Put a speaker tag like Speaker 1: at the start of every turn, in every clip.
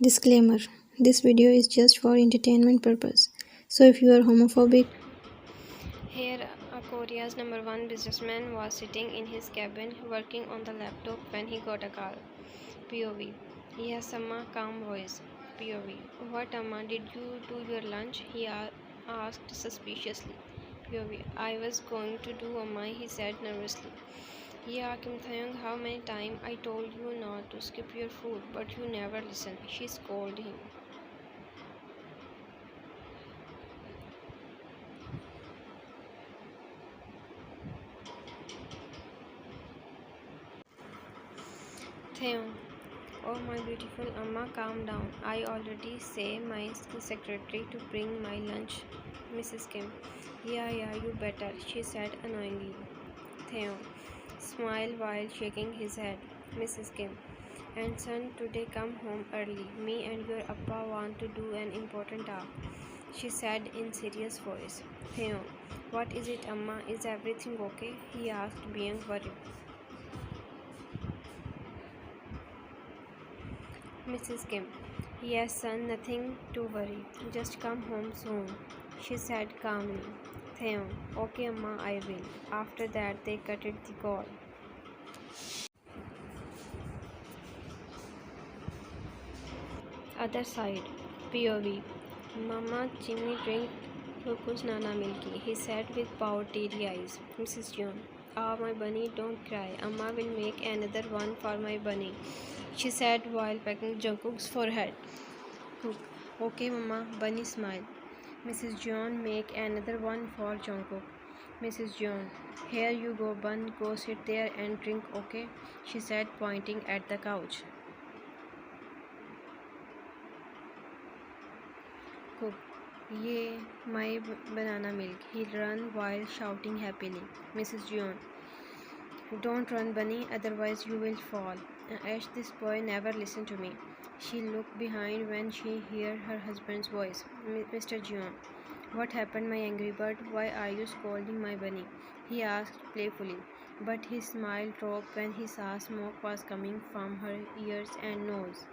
Speaker 1: Disclaimer: this video is just for entertainment purpose. So if you are homophobic,
Speaker 2: Here, Korea's number one businessman was sitting in his cabin working on the laptop when he got a call. POV. Yes, Amma, calm voice. POV. What, Amma, did you do your lunch? He asked suspiciously. POV. I was going to do, Amma, he said nervously. Yeah, Kim Taehyung, how many times I told you not to skip your food, but you never listen. She scolded him. Taehyung. Oh, my beautiful Amma, calm down. I already say my secretary to bring my lunch. Mrs. Kim. Yeah, you better, she said annoyingly. Theo. Smile while shaking his head. Mrs. Kim. And son, today come home early. Me and your appa want to do an important task. She said in serious voice. Theo. What is it, Amma? Is everything okay? He asked, being worried. Mrs. Kim. Yes, son, nothing to worry. Just come home soon, she said calmly. Theo. Okay, Amma, I will. After that, they cut the call. Other side. POV. Mama, Jimmy drink glucose nana milky, he said with power teary eyes. Mrs. John. Ah, my bunny, don't cry. Amma will make another one for my bunny, she said while pecking Jungkook's forehead. Okay, Mama, Bunny smiled. Mrs. John, make another one for Jungkook. Mrs. John, here you go, Bun, go sit there and drink, okay? She said, pointing at the couch. Cook, yeah, my banana milk. He ran while shouting happily. Mrs. John, don't run, Bunny, otherwise you will fall. Ash, this boy never listened to me. She looked behind when she heard her husband's voice. Mr. John, what happened, my angry bird? Why are you scolding my bunny? He asked playfully, but his smile dropped when he saw smoke was coming from her ears and nose.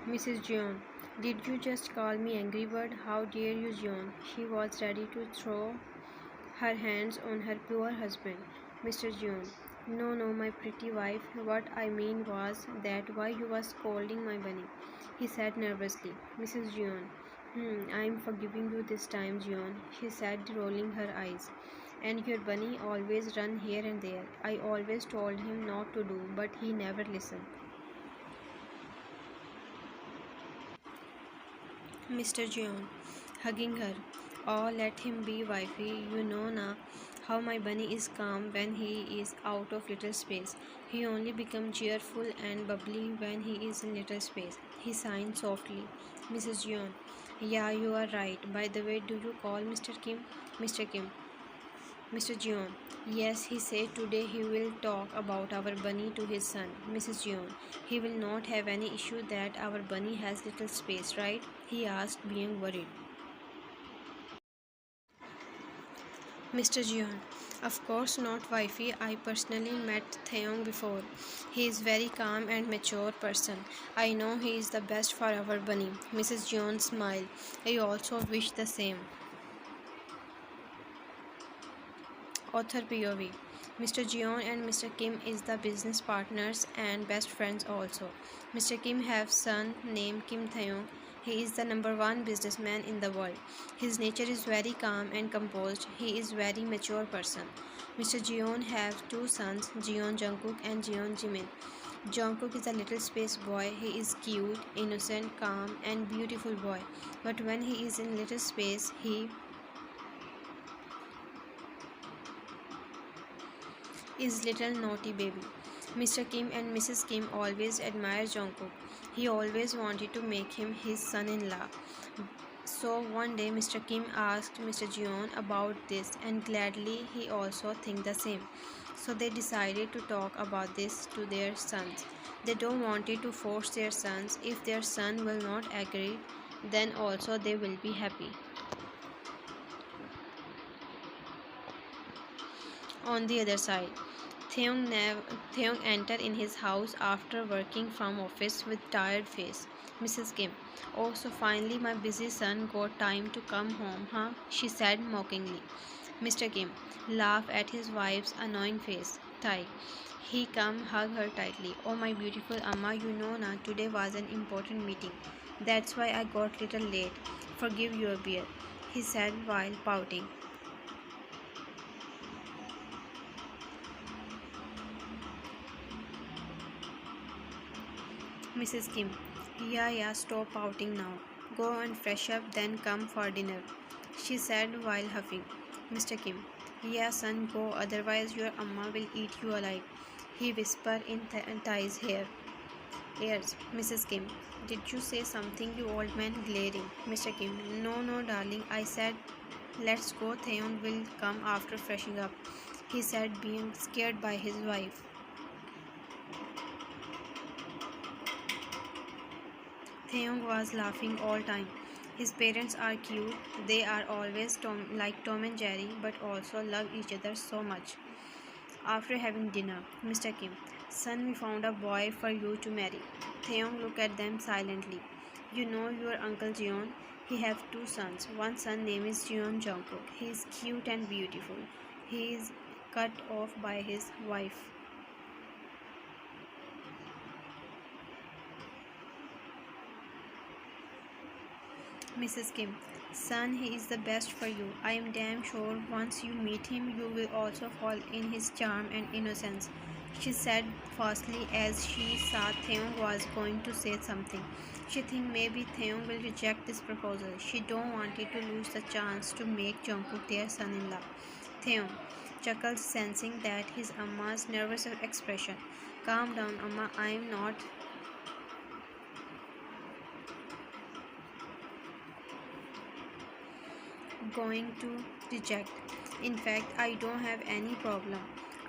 Speaker 2: Mrs. John, did you just call me angry bird? How dare you, John? She was ready to throw her hands on her poor husband. Mr. John, no, my pretty wife. What I mean was that why you were scolding my bunny, he said nervously. Mrs. John, I'm forgiving you this time, John, she said, rolling her eyes. And your bunny always run here and there. I always told him not to do, but he never listened. Mr. John, hugging her. Oh, let him be, wifey. You know na how my bunny is calm when he is out of little space. He only becomes cheerful and bubbly when he is in little space. He sighed softly. Mrs. John, yeah, you are right. By the way, do you call Mr. Kim? Mr. Kim. Mr. John, yes, he said today he will talk about our bunny to his son. Mrs. John, he will not have any issue that our bunny has little space, right? He asked, being worried. Mr. John, of course not, wifey. I personally met Taehyung before. He is very calm and mature person. I know he is the best for our bunny. Mrs. John smiled. I also wish the same. Author POV. Mr. Jeon and Mr. Kim is the business partners and best friends also. Mr. Kim have son named Kim Taehyung. He is the number one businessman in the world. His nature is very calm and composed. He is very mature person. Mr. Jeon have two sons, Jeon Jungkook and Jeon Jimin. Jungkook is a little space boy. He is cute, innocent, calm, and beautiful boy. But when he is in little space, he is little naughty baby. Mr. Kim and Mrs. Kim always admire Jungkook. He always wanted to make him his son-in-law. So one day Mr. Kim asked Mr. Jeon about this and gladly he also think the same. So they decided to talk about this to their sons. They don't want it to force their sons. If their son will not agree, then also they will be happy. On the other side, Taehyung entered in his house after working from office with tired face. Mrs. Kim, oh, so finally my busy son got time to come home, huh? She said mockingly. Mr. Kim laughed at his wife's annoying face. Tai. He come hug her tightly. Oh my beautiful Amma, you know na, today was an important meeting. That's why I got little late. Forgive your beer, he said while pouting. Mrs. Kim, yeah, stop pouting now. Go and fresh up, then come for dinner, she said while huffing. Mr. Kim, yeah, son, go, otherwise your Amma will eat you alive, he whispered in Tai's ears. Mrs. Kim, did you say something, you old man, glaring? Mr. Kim, no, darling, I said let's go. Taehyung will come after freshing up, he said, being scared by his wife. Taehyung was laughing all time. His parents are cute. They are always like Tom and Jerry, but also love each other so much. After having dinner, Mr. Kim, son, we found a boy for you to marry. Taehyung looked at them silently. You know your uncle Jeon? He have two sons. One son name is Jeon Jungkook. He is cute and beautiful. He is cut off by his wife. Mrs. Kim, son, he is the best for you. I am damn sure once you meet him, you will also fall in his charm and innocence, she said fastly as she saw Taehyung was going to say something. She think maybe Taehyung will reject this proposal. She don't want it to lose the chance to make Jungkook their son-in-law. Taehyung chuckled, sensing that his Amma's nervous expression. Calm down, Amma. I am not going to reject. In fact, I don't have any problem.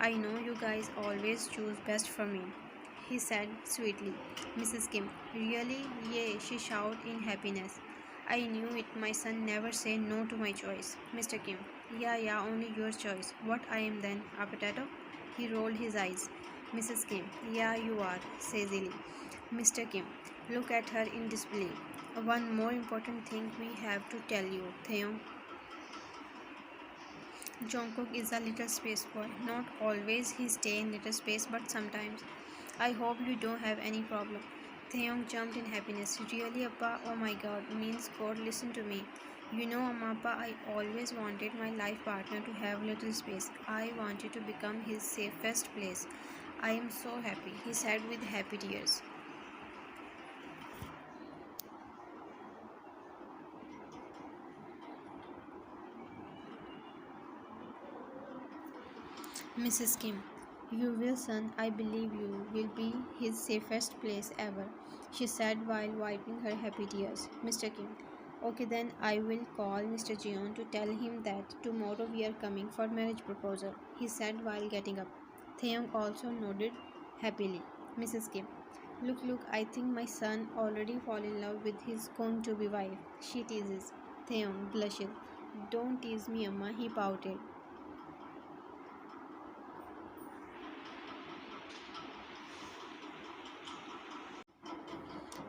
Speaker 2: I know you guys always choose best for me, he said sweetly. Mrs. Kim, really? Yay, she shouted in happiness. I knew it, my son never say no to my choice. Mr. Kim, yeah, only your choice. What I am then, a potato? He rolled his eyes. Mrs. Kim, yeah, you are, sagely. Mr. Kim, look at her in disbelief. One more important thing we have to tell you, Taehyung. Jungkook is a little space boy. Not always he stay in little space, but sometimes. I hope you don't have any problem. Taehyung jumped in happiness. Really, Appa? Oh my God! Means God, listen to me. You know, Amapa, I always wanted my life partner to have little space. I wanted to become his safest place. I am so happy, he said with happy tears. Mrs. Kim, you will, son, I believe you will be his safest place ever, she said while wiping her happy tears. Mr. Kim, okay then I will call Mr. Jeon to tell him that tomorrow we are coming for marriage proposal, he said while getting up. Taehyung also nodded happily. Mrs. Kim, look, I think my son already fall in love with his going to be wife, she teases. Taehyung blushes. Don't tease me, Amma, he pouted.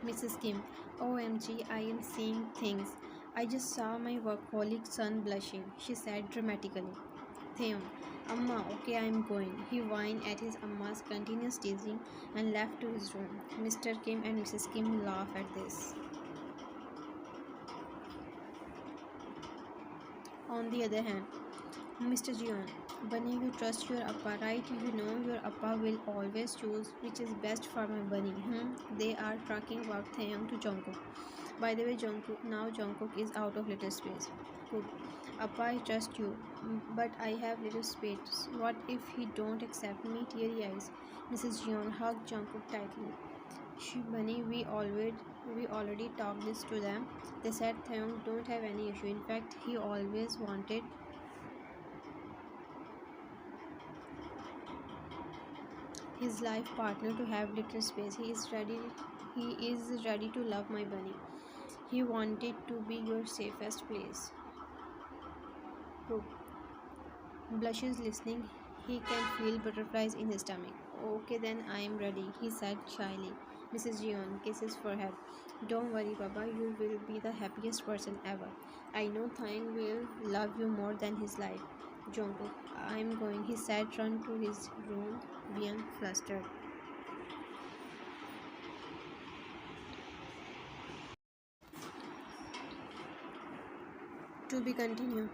Speaker 2: Mrs. Kim, OMG, I am seeing things. I just saw my workaholic son blushing, she said dramatically. Taehyung, Amma, okay, I am going. He whined at his Amma's continuous teasing and left to his room. Mr. Kim and Mrs. Kim laughed at this. On the other hand, Mr. Jeon, Bunny, you trust your Appa, right? You know your Appa will always choose which is best for my Bunny. They are talking about Taehyung to Jungkook. By the way, Jungkook is out of little space. Cook, Appa, I trust you, but I have little space. What if he don't accept me? Teary eyes. Mrs. Jeon hugged Jungkook tightly. Bunny, we already talked this to them. They said Taehyung don't have any issue. In fact, he always wanted his life partner to have little space. He is ready to love my bunny. He wanted to be your safest place. Cook blushes listening. He can feel butterflies in his stomach. Okay, then I am ready, he said shyly. Mrs. Jeon kisses forehead. Don't worry, Papa, you will be the happiest person ever. I know Taehyung will love you more than his life. Jungkook, I'm going, he said, run to his room, being flustered. To be continued.